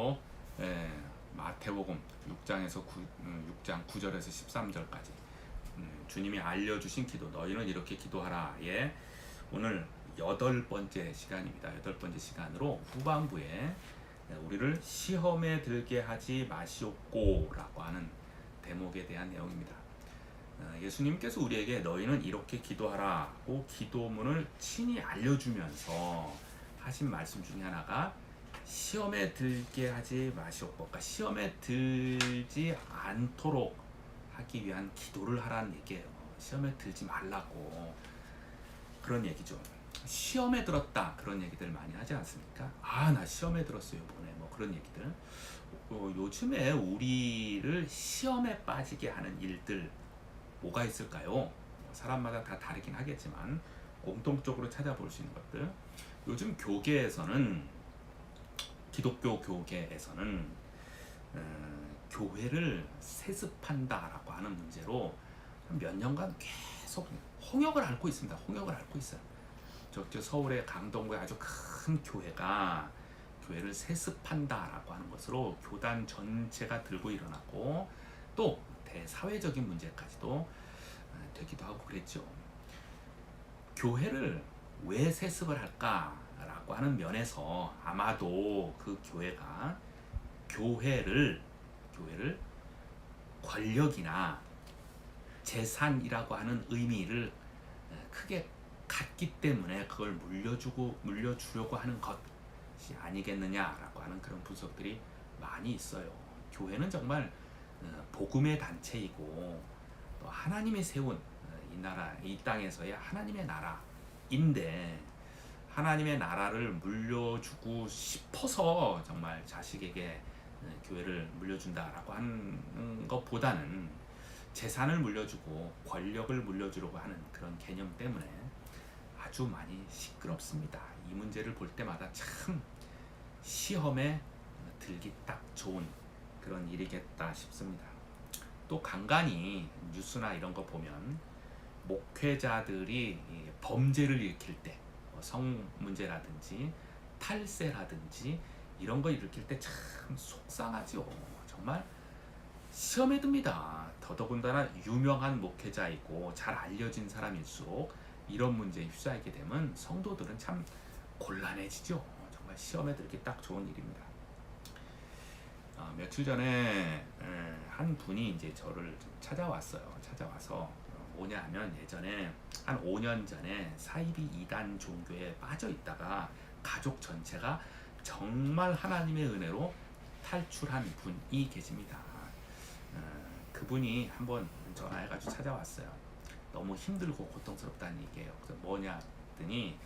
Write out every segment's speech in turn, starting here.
또 마태복음 6장에서 6장 9절에서 13절까지 주님이 알려주신 기도, 너희는 이렇게 기도하라의 오늘 8번째 시간입니다. 8번째 시간으로 후반부에 우리를 시험에 들게 하지 마시옵고라고 하는 대목에 대한 내용입니다. 예수님께서 우리에게 너희는 이렇게 기도하라고 기도문을 친히 알려주면서 하신 말씀 중에 하나가 시험에 들게 하지 마시옵고, 그러니까 시험에 들지 않도록 하기 위한 기도를 하라는 얘기예요. 시험에 들지 말라고, 그런 얘기죠. 시험에 들었다, 그런 얘기들 많이 하지 않습니까? 나 시험에 들었어요 이번에, 뭐 그런 얘기들. 요즘에 우리를 시험에 빠지게 하는 일들 뭐가 있을까요? 사람마다 다 다르긴 하겠지만 공통적으로 찾아볼 수 있는 것들, 요즘 교계에서는, 기독교 교계에서는 교회를 세습한다라고 하는 문제로 몇 년간 계속 홍역을 앓고 있습니다. 홍역을 앓고 있어요. 저 서울의 강동구에 아주 큰 교회가 교회를 세습한다라고 하는 것으로 교단 전체가 들고 일어나고, 또 대사회적인 문제까지도 되기도 하고 그랬죠. 교회를 왜 세습을 할까라고 하는 면에서 아마도 그 교회가 교회를 권력이나 재산이라고 하는 의미를 크게 갖기 때문에 그걸 물려주려고 하는 것이 아니겠느냐라고 하는 그런 분석들이 많이 있어요. 교회는 정말 복음의 단체이고, 또 하나님이 세운 이 나라, 이 땅에서의 하나님의 나라인데, 하나님의 나라를 물려주고 싶어서 정말 자식에게 교회를 물려준다라고 하는 것보다는 재산을 물려주고 권력을 물려주려고 하는 그런 개념 때문에 아주 많이 시끄럽습니다. 이 문제를 볼 때마다 참 시험에 들기 딱 좋은 그런 일이겠다 싶습니다. 또 간간히 뉴스나 이런 거 보면 목회자들이 범죄를 일으킬 때, 성 문제라든지 탈세라든지 이런 거 일으킬 때 참 속상하죠. 정말 시험에 듭니다. 더더군다나 유명한 목회자이고 잘 알려진 사람일수록 이런 문제에 휩싸이게 되면 성도들은 참 곤란해지죠. 정말 시험에 들기 딱 좋은 일입니다. 며칠 전에 한 분이 이제 저를 찾아왔어요. 찾아와서 뭐냐 하면, 예전에 한 5년 전에 사이비 이단 종교에 빠져 있다가 가족 전체가 정말 하나님의 은혜로 탈출한 분이 계십니다. 그분이 한번 전화해가지고 찾아왔어요. 너무 힘들고 고통스럽다는 얘기예요. 그래서 뭐냐 했더니,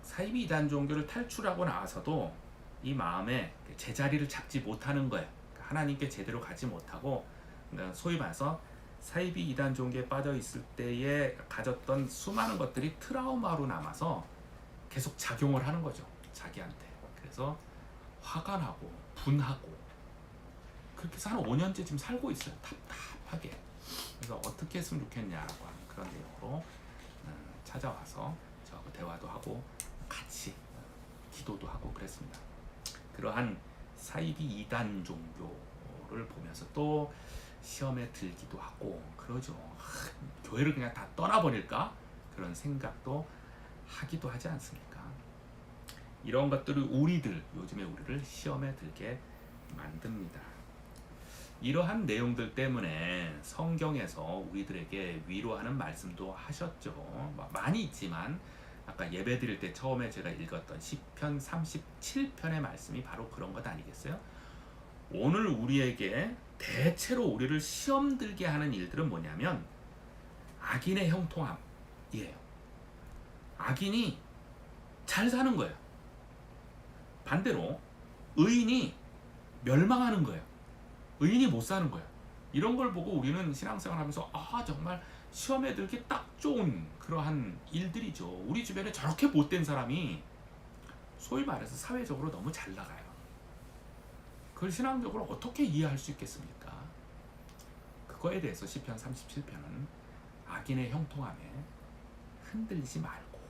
사이비 이단 종교를 탈출하고 나와서도 이 마음에 제자리를 잡지 못하는 거예요. 하나님께 제대로 가지 못하고, 그러니까 소위 말해서 사이비 이단 종교에 빠져 있을 때에 가졌던 수많은 것들이 트라우마로 남아서 계속 작용을 하는 거죠, 자기한테. 그래서 화가 나고 분하고 그렇게 해서 한 5년째 지금 살고 있어요. 답답하게. 그래서 어떻게 했으면 좋겠냐라고 하는 그런 내용으로 찾아와서 저하고 대화도 하고 같이 기도도 하고 그랬습니다. 그러한 사이비 이단 종교를 보면서 또 시험에 들기도 하고 그러죠. 교회를 그냥 다 떠나버릴까? 그런 생각도 하기도 하지 않습니까? 이런 것들을 요즘에 우리를 시험에 들게 만듭니다. 이러한 내용들 때문에 성경에서 우리들에게 위로하는 말씀도 하셨죠. 많이 있지만 아까 예배 드릴 때 처음에 제가 읽었던 시편 37편의 말씀이 바로 그런 것 아니겠어요? 오늘 우리에게 대체로 우리를 시험 들게 하는 일들은 뭐냐면 악인의 형통함이에요. 악인이 잘 사는 거예요. 반대로 의인이 멸망하는 거예요. 의인이 못 사는 거예요. 이런 걸 보고 우리는 신앙생활 하면서 정말 시험에 들기 딱 좋은 그러한 일들이죠. 우리 주변에 저렇게 못된 사람이 소위 말해서 사회적으로 너무 잘 나가요. 그걸 신앙적으로 어떻게 이해할 수 있겠습니까? 그거에 대해서 시편 37편은 악인의 형통함에 흔들리지 말고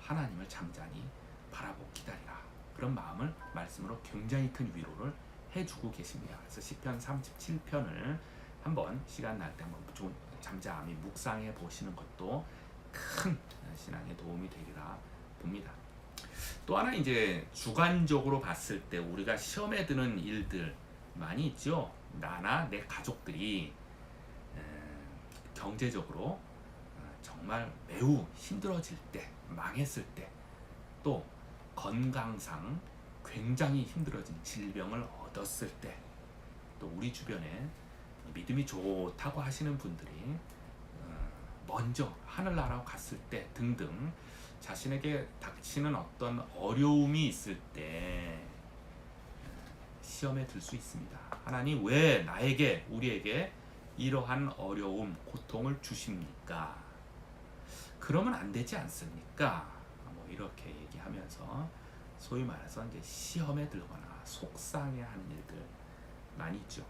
하나님을 잠잠히 바라보고 기다리라, 그런 마음을 말씀으로 굉장히 큰 위로를 해주고 계십니다. 그래서 시편 37편을 한번 시간 날 때 한번 좀 잠잠히 묵상해 보시는 것도 큰 신앙에 도움이 되리라 봅니다. 또 하나 이제 주관적으로 봤을 때 우리가 시험에 드는 일들 많이 있죠. 나나 내 가족들이 경제적으로 정말 매우 힘들어질 때, 망했을 때, 또 건강상 굉장히 힘들어진 질병을 얻었을 때, 또 우리 주변에 믿음이 좋다고 하시는 분들이 먼저 하늘나라로 갔을 때 등등 자신에게 닥치는 어떤 어려움이 있을 때 시험에 들 수 있습니다. 하나님 왜 나에게, 우리에게 이러한 어려움, 고통을 주십니까? 그러면 안 되지 않습니까? 뭐 이렇게 얘기하면서 소위 말해서 이제 시험에 들거나 속상해하는 일들 많이 있죠.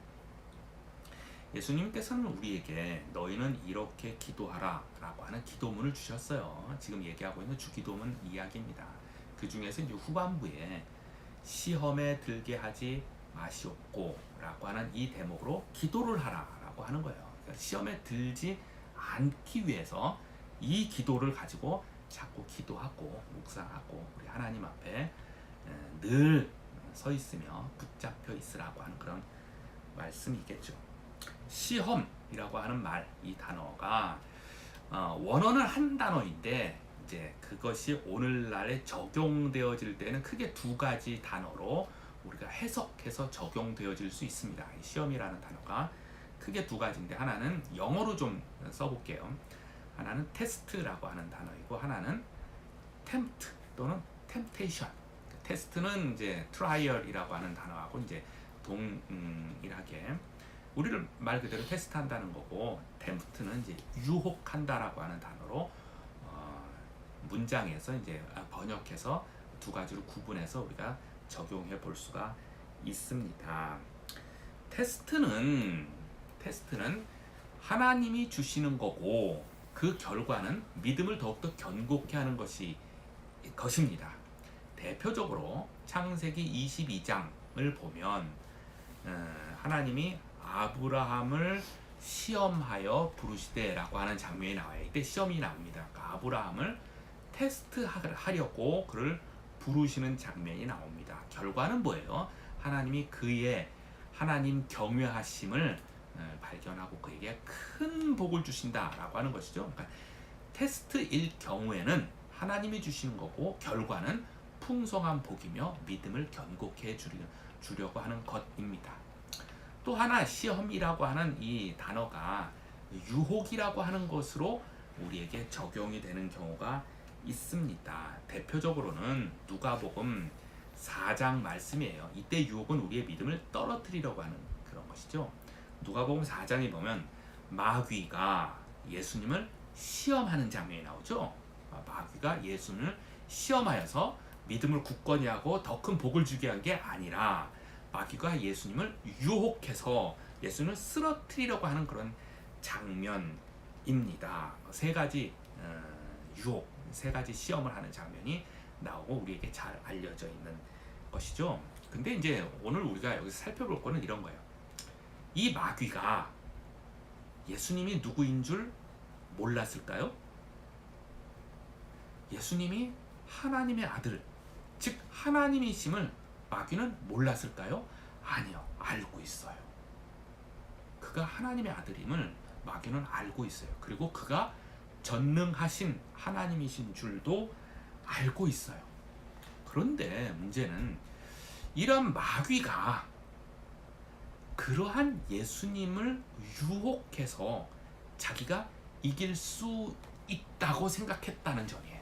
예수님께서는 우리에게 너희는 이렇게 기도하라 라고 하는 기도문을 주셨어요. 지금 얘기하고 있는 주기도문 이야기입니다. 그 중에서 이제 후반부에 시험에 들게 하지 마시옵고 라고 하는 이 대목으로 기도를 하라 라고 하는 거예요. 그러니까 시험에 들지 않기 위해서 이 기도를 가지고 자꾸 기도하고 묵상하고 우리 하나님 앞에 늘 서 있으며 붙잡혀 있으라고 하는 그런 말씀이겠죠. 시험이라고 하는 말, 이 단어가 원어는 한 단어인데 이제 그것이 오늘날에 적용되어질 때는 크게 두 가지 단어로 우리가 해석해서 적용되어질 수 있습니다. 이 시험이라는 단어가 크게 두 가지인데 하나는 영어로 좀 써볼게요. 하나는 테스트라고 하는 단어이고 하나는 템프트 또는 템테이션. 테스트는 이제 트라이얼이라고 하는 단어하고 이제 동일하게 우리를 말 그대로 테스트한다는 거고 템프트는 이제 유혹한다라고 하는 단어로 문장에서 이제 번역해서 두 가지로 구분해서 우리가 적용해 볼 수가 있습니다. 테스트는 하나님이 주시는 거고 그 결과는 믿음을 더욱더 견고케 하는 것입니다. 대표적으로 창세기 22장을 보면 하나님이 아브라함을 시험하여 부르시되라고 하는 장면이 나와요. 이때 시험이 나옵니다. 그러니까 아브라함을 테스트하려고 그를 부르시는 장면이 나옵니다. 결과는 뭐예요? 하나님이 그의 하나님 경외하심을 발견하고 그에게 큰 복을 주신다라고 하는 것이죠. 그러니까 테스트일 경우에는 하나님이 주시는 거고 결과는 풍성한 복이며 믿음을 견고케 주려고 하는 것입니다. 또 하나 시험이라고 하는 이 단어가 유혹이라고 하는 것으로 우리에게 적용이 되는 경우가 있습니다. 대표적으로는 누가복음 4장 말씀이에요. 이때 유혹은 우리의 믿음을 떨어뜨리려고 하는 그런 것이죠. 누가복음 4장에 보면 마귀가 예수님을 시험하는 장면이 나오죠. 마귀가 예수님을 시험하여서 믿음을 굳건히 하고 더 큰 복을 주게 한 게 아니라 마귀가 예수님을 유혹해서 예수님을 쓰러뜨리려고 하는 그런 장면입니다. 세 가지 유혹, 세 가지 시험을 하는 장면이 나오고 우리에게 잘 알려져 있는 것이죠. 근데 이제 오늘 우리가 여기서 살펴볼 거는 이런 거예요. 이 마귀가 예수님이 누구인 줄 몰랐을까요? 예수님이 하나님의 아들, 즉 하나님이심을 마귀는 몰랐을까요? 아니요, 알고 있어요. 그가 하나님의 아들임을 마귀는 알고 있어요. 그리고 그가 전능하신 하나님이신 줄도 알고 있어요. 그런데 문제는 이런 마귀가 그러한 예수님을 유혹해서 자기가 이길 수 있다고 생각했다는 점이에요.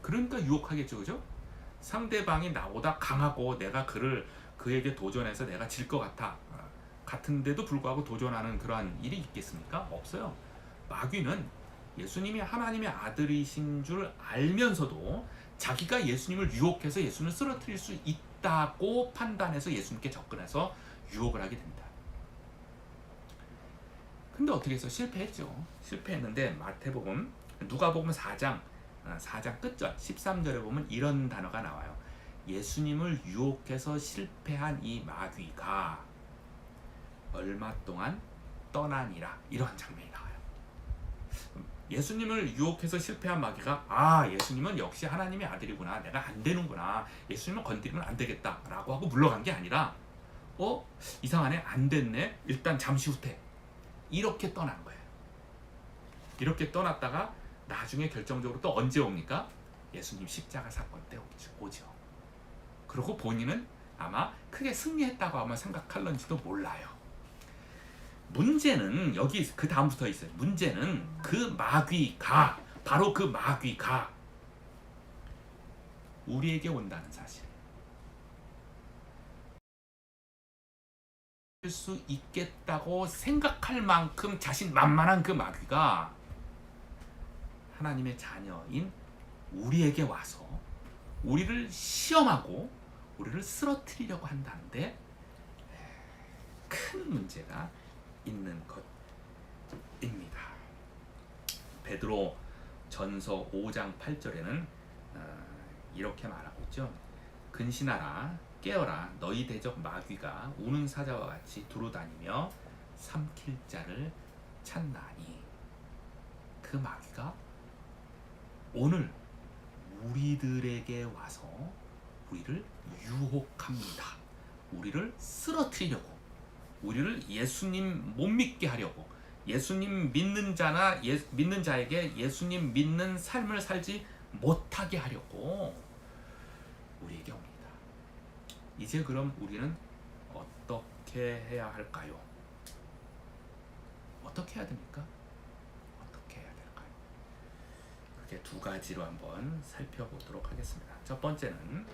그러니까 유혹하겠죠, 그죠? 상대방이 나보다 강하고 내가 그에게 도전해서 내가 질 것 같은데도 불구하고 도전하는 그러한 일이 있겠습니까? 없어요. 마귀는 예수님이 하나님의 아들이신 줄 알면서도 자기가 예수님을 유혹해서 예수님을 쓰러뜨릴 수 있다고 판단해서 예수님께 접근해서 유혹을 하게 됩니다. 근데 어떻게 해서 실패했죠. 실패했는데 누가복음 4장 끝절 13절에 보면 이런 단어가 나와요. 예수님을 유혹해서 실패한 이 마귀가 얼마 동안 떠나니라, 이런 장면이 나와요. 예수님을 유혹해서 실패한 마귀가 예수님은 역시 하나님의 아들이구나, 내가 안 되는구나, 예수님을 건드리면 안 되겠다 라고 하고 물러간 게 아니라 이상하네, 안 됐네, 일단 잠시 후퇴, 이렇게 떠난 거예요. 이렇게 떠났다가 나중에 결정적으로 또 언제 옵니까? 예수님 십자가 사건 때 오죠. 그리고 본인은 아마 크게 승리했다고 아마 생각할런지도 몰라요. 문제는 여기 그 다음부터 있어요. 문제는 그 마귀가, 바로 그 마귀가 우리에게 온다는 사실. 할 수 있겠다고 생각할 만큼 자신만만한 그 마귀가 하나님의 자녀인 우리에게 와서 우리를 시험하고 우리를 쓰러뜨리려고 한다는데 큰 문제가 있는 것입니다. 베드로 전서 5장 8절에는 이렇게 말하고 있죠. 근신하라, 깨어라, 너희 대적 마귀가 우는 사자와 같이 두루다니며 삼킬 자를 찾나니. 그 마귀가 오늘 우리들에게 와서 우리를 유혹합니다. 우리를 쓰러뜨리려고, 우리를 예수님 못 믿게 하려고, 예수님 믿는 자나 믿는 자에게 예수님 믿는 삶을 살지 못하게 하려고 우리에게 옵니다. 이제 그럼 우리는 어떻게 해야 할까요? 어떻게 해야 됩니까? 어떻게 해야 될까요? 그게 두 가지로 한번 살펴보도록 하겠습니다. 첫 번째는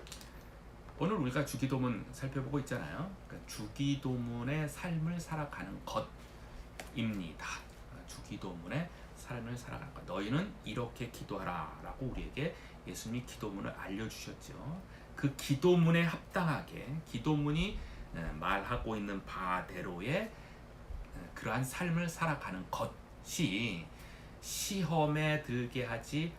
오늘 우리가 주기도문 살펴보고 있잖아요. 그러니까 주기도문의 삶을 살아가는 것입니다. 주기도문의 삶을 살아가는 것. 너희는 이렇게 기도하라 라고 우리에게 예수님이 기도문을 알려주셨죠. 그 기도문에 합당하게 기도문이 말하고 있는 바대로의 그러한 삶을 살아가는 것이 시험에 들게 하지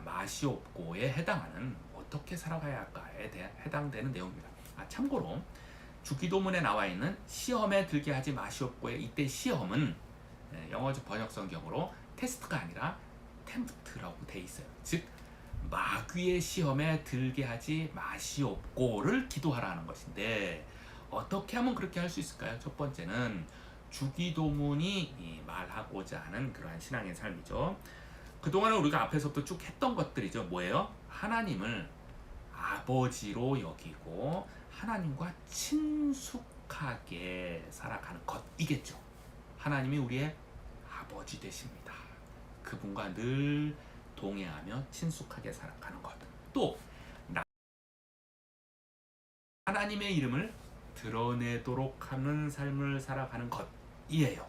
마시옵고에 해당하는, 어떻게 살아가야 할까에 대해 해당되는 내용입니다. 참고로 주기도문에 나와 있는 시험에 들게 하지 마시옵고의 이때 시험은 영어적 번역 성경으로 테스트가 아니라 템프트라고 돼 있어요. 즉 마귀의 시험에 들게 하지 마시옵고를 기도하라는 것인데, 어떻게 하면 그렇게 할 수 있을까요? 첫 번째는 주기도문이 말하고자 하는 그러한 신앙의 삶이죠. 그동안은 우리가 앞에서부터 쭉 했던 것들이죠. 뭐예요? 하나님을 아버지로 여기고 하나님과 친숙하게 살아가는 것이겠죠. 하나님이 우리의 아버지 되십니다. 그분과 늘 동행하며 친숙하게 살아가는 것. 또 하나님의 이름을 드러내도록 하는 삶을 살아가는 것이에요.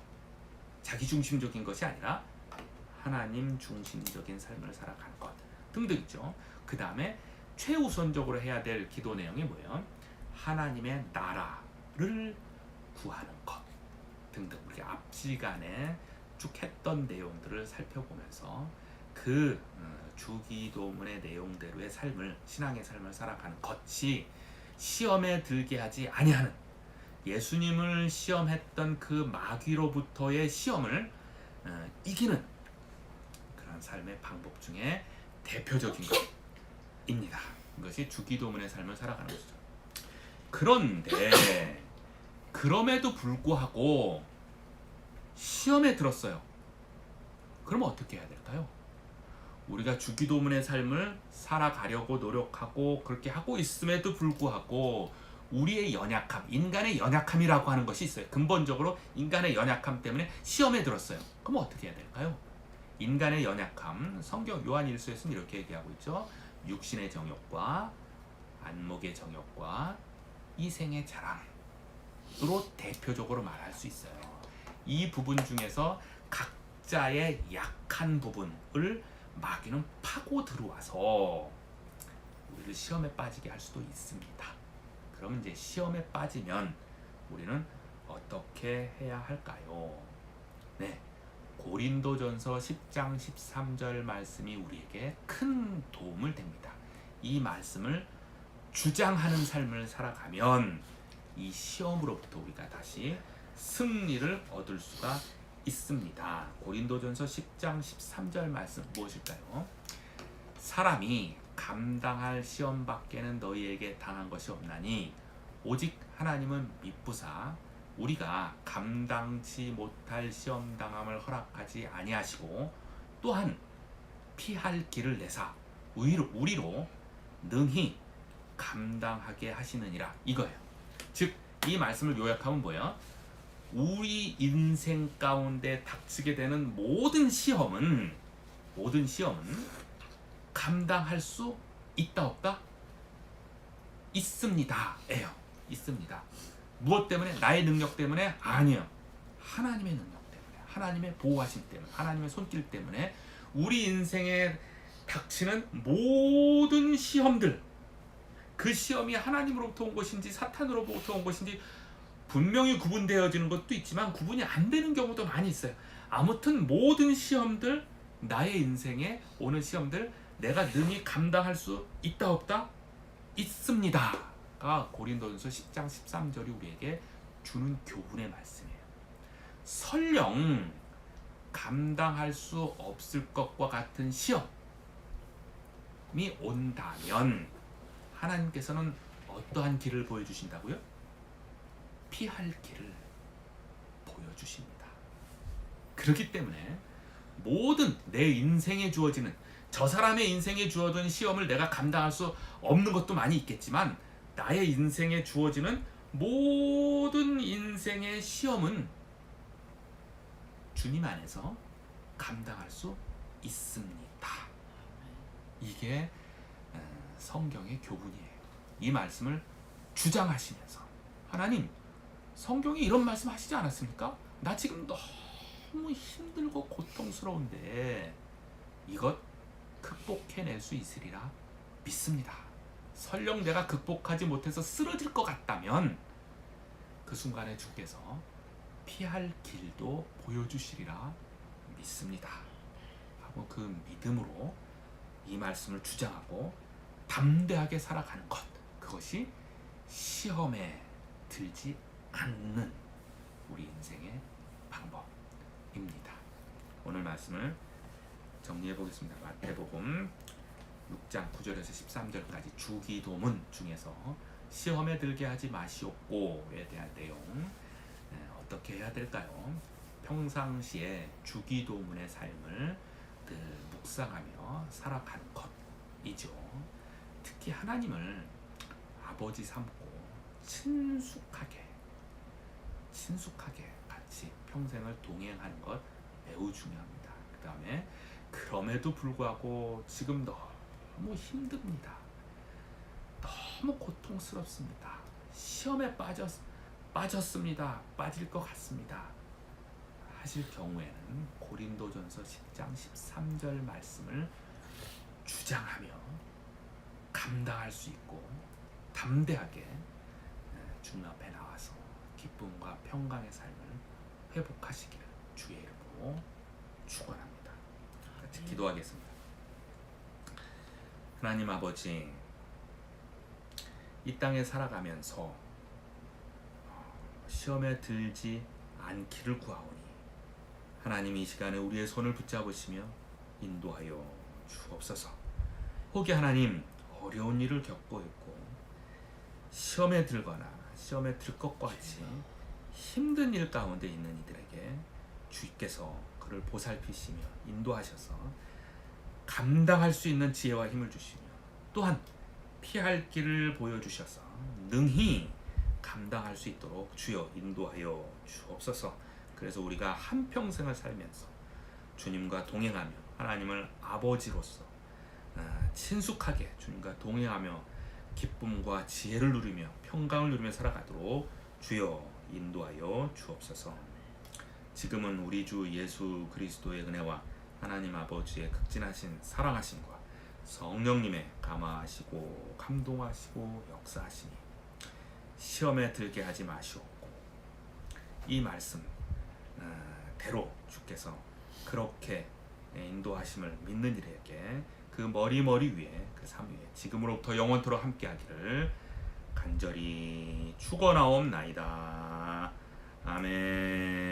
자기중심적인 것이 아니라 하나님 중심적인 삶을 살아가는 것 등등 있죠. 그 다음에 최우선적으로 해야 될 기도 내용이 뭐예요? 하나님의 나라를 구하는 것 등등. 우리 앞 시간에 쭉 했던 내용들을 살펴보면서 그 주기도문의 내용대로의 삶을, 신앙의 삶을 살아가는 것이 시험에 들게 하지 아니하는, 예수님을 시험했던 그 마귀로부터의 시험을 이기는 그런 삶의 방법 중에 대표적인 것입니다. 이것이 주기도문의 삶을 살아가는 것이죠. 그런데 그럼에도 불구하고 시험에 들었어요. 그러면 어떻게 해야 될까요? 우리가 주기도문의 삶을 살아가려고 노력하고 그렇게 하고 있음에도 불구하고 우리의 연약함, 인간의 연약함이라고 하는 것이 있어요. 근본적으로 인간의 연약함 때문에 시험에 들었어요. 그럼 어떻게 해야 될까요? 인간의 연약함, 성경 요한 1서에서는 이렇게 얘기하고 있죠. 육신의 정욕과 안목의 정욕과 이생의 자랑으로 대표적으로 말할 수 있어요. 이 부분 중에서 각자의 약한 부분을 마귀는 파고 들어와서 우리를 시험에 빠지게 할 수도 있습니다. 그럼 이제 시험에 빠지면 우리는 어떻게 해야 할까요? 네, 고린도전서 10장 13절 말씀이 우리에게 큰 도움을 됩니다. 이 말씀을 주장하는 삶을 살아가면 이 시험으로부터 우리가 다시 승리를 얻을 수가 있습니다. 고린도전서 10장 13절 말씀 무엇일까요? 사람이 감당할 시험 밖에는 너희에게 당한 것이 없나니 오직 하나님은 미쁘사 우리가 감당치 못할 시험 당함을 허락하지 아니하시고 또한 피할 길을 내사 우리로 능히 감당하게 하시느니라 이거예요. 즉 이 말씀을 요약하면 뭐예요? 우리 인생 가운데 닥치게 되는 모든 시험은 감당할 수 있다 없다? 있습니다. 예요. 있습니다. 무엇 때문에? 나의 능력 때문에? 아니요. 하나님의 능력 때문에, 하나님의 보호하심 때문에, 하나님의 손길 때문에 우리 인생에 닥치는 모든 시험들, 그 시험이 하나님으로부터 온 것인지 사탄으로부터 온 것인지 분명히 구분되어지는 것도 있지만 구분이 안 되는 경우도 많이 있어요. 아무튼 모든 시험들, 나의 인생에 오는 시험들 내가 능히 감당할 수 있다 없다? 있습니다가 고린도전서 10장 13절이 우리에게 주는 교훈의 말씀이에요. 설령 감당할 수 없을 것과 같은 시험이 온다면 하나님께서는 어떠한 길을 보여주신다고요? 피할 길을 보여주십니다. 그렇기 때문에 모든 내 인생에 주어지는 저 사람의 인생에 주어진 시험을 내가 감당할 수 없는 것도 많이 있겠지만 나의 인생에 주어지는 모든 인생의 시험은 주님 안에서 감당할 수 있습니다. 이게 성경의 교훈이에요. 이 말씀을 주장하시면서 하나님 성경에 이런 말씀 하시지 않았습니까? 나 지금 너무 힘들고 고통스러운데 이것 극복해낼 수 있으리라 믿습니다. 설령 내가 극복하지 못해서 쓰러질 것 같다면 그 순간에 주께서 피할 길도 보여주시리라 믿습니다. 하고 그 믿음으로 이 말씀을 주장하고 담대하게 살아가는 것, 그것이 시험에 들지 않는 우리 인생의 방법입니다. 오늘 말씀을 정리해 보겠습니다. 마태복음 6장 9절에서 13절까지 주기도문 중에서 시험에 들게 하지 마시옵고에 대한 내용, 어떻게 해야 될까요? 평상시에 주기도문의 삶을 늘 묵상하며 살아가는 것이죠. 특히 하나님을 아버지 삼고 친숙하게 같이 평생을 동행하는 것 매우 중요합니다. 그 다음에 그럼에도 불구하고 지금 너무 힘듭니다. 너무 고통스럽습니다. 시험에 빠졌습니다. 빠질 것 같습니다. 하실 경우에는 고린도전서 10장 13절 말씀을 주장하며 감당할 수 있고 담대하게 주님 앞에 나와서 기쁨과 평강의 삶을 회복하시기를 주의 이름으로 축원합니다. 같이 기도하겠습니다. 하나님 아버지, 이 땅에 살아가면서 시험에 들지 않기를 구하오니 하나님 이 시간에 우리의 손을 붙잡으시며 인도하여 주옵소서. 혹여 하나님 어려운 일을 겪고 있고 시험에 들거나 시험에 들 것과 같이 힘든 일 가운데 있는 이들에게 주께서 그를 보살피시며 인도하셔서 감당할 수 있는 지혜와 힘을 주시며 또한 피할 길을 보여주셔서 능히 감당할 수 있도록 주여 인도하여 주옵소서. 그래서 우리가 한평생을 살면서 주님과 동행하며 하나님을 아버지로서 친숙하게 주님과 동행하며 기쁨과 지혜를 누리며 평강을 누리며 살아가도록 주여 인도하여 주옵소서. 지금은 우리 주 예수 그리스도의 은혜와 하나님 아버지의 극진하신 사랑하심과 성령님의 감화하시고 감동하시고 역사하시니 시험에 들게 하지 마시옵고 이 말씀 대로 주께서 그렇게 인도하심을 믿는 이들에게 그 그 머리 위에 그 삶 위에 지금으로부터 영원토록 함께하기를 간절히 축원하옵나이다. 아멘.